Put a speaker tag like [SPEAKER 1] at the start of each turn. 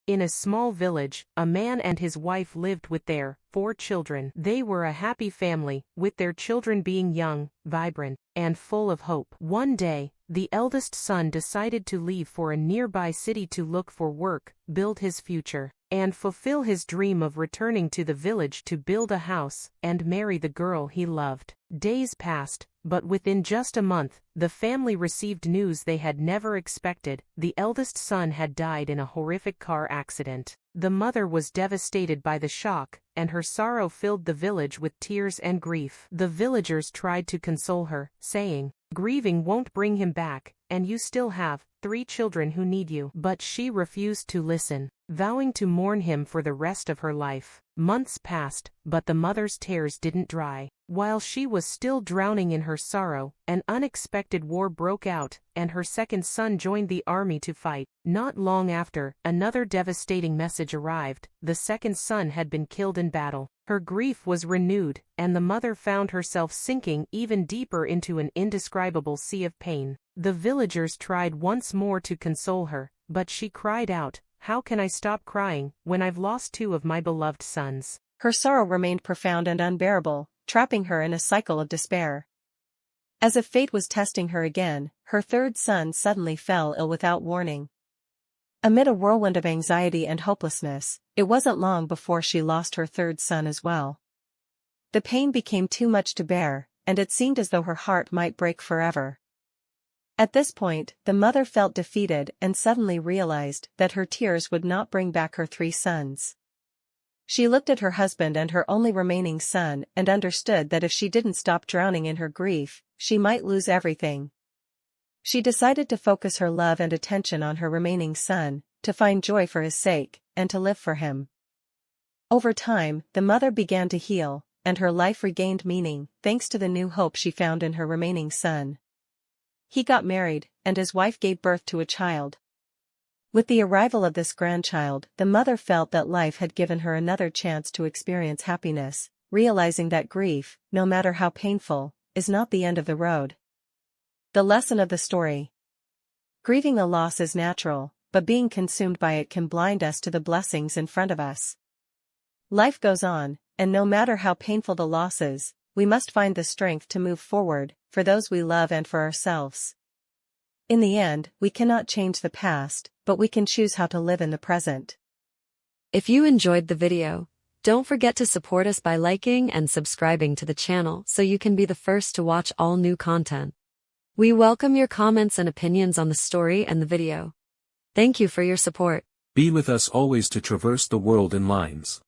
[SPEAKER 1] In a small village, a man and his wife lived with their 4 children. They were a happy family, with their children being young, vibrant, and full of hope. One day, the eldest son decided to leave for a nearby city to look for work, build his future, and fulfill his dream of returning to the village to build a house and marry the girl he loved. Days passed, but within just a month, the family received news they had never expected. The eldest son had died in a horrific car accident. The mother was devastated by the shock, and her sorrow filled the village with tears and grief. The villagers tried to console her, saying, "Grieving won't bring him back, and you still have 3 children who need you." But she refused to listen, vowing to mourn him for the rest of her life. Months passed, but the mother's tears didn't dry. While she was still drowning in her sorrow, an unexpected war broke out, and her second son joined the army to fight. Not long after, another devastating message arrived: the second son had been killed in battle. Her grief was renewed, and the mother found herself sinking even deeper into an indescribable sea of pain. The villagers tried once more to console her, but she cried out, "How can I stop crying, when I've lost 2 of my beloved sons?"
[SPEAKER 2] Her sorrow remained profound and unbearable, trapping her in a cycle of despair. As if fate was testing her again, her third son suddenly fell ill without warning. Amid a whirlwind of anxiety and hopelessness, it wasn't long before she lost her third son as well. The pain became too much to bear, and it seemed as though her heart might break forever. At this point, the mother felt defeated and suddenly realized that her tears would not bring back her 3 sons. She looked at her husband and her only remaining son and understood that if she didn't stop drowning in her grief, she might lose everything. She decided to focus her love and attention on her remaining son, to find joy for his sake, and to live for him. Over time, the mother began to heal, and her life regained meaning, thanks to the new hope she found in her remaining son. He got married, and his wife gave birth to a child. With the arrival of this grandchild, the mother felt that life had given her another chance to experience happiness, realizing that grief, no matter how painful, is not the end of the road. The lesson of the story: grieving a loss is natural, but being consumed by it can blind us to the blessings in front of us. Life goes on, and no matter how painful the loss is, we must find the strength to move forward, for those we love and for ourselves. In the end, we cannot change the past, but we can choose how to live in the present.
[SPEAKER 3] If you enjoyed the video, don't forget to support us by liking and subscribing to the channel so you can be the first to watch all new content. We welcome your comments and opinions on the story and the video. Thank you for your support.
[SPEAKER 4] Be with us always to traverse the world in lines.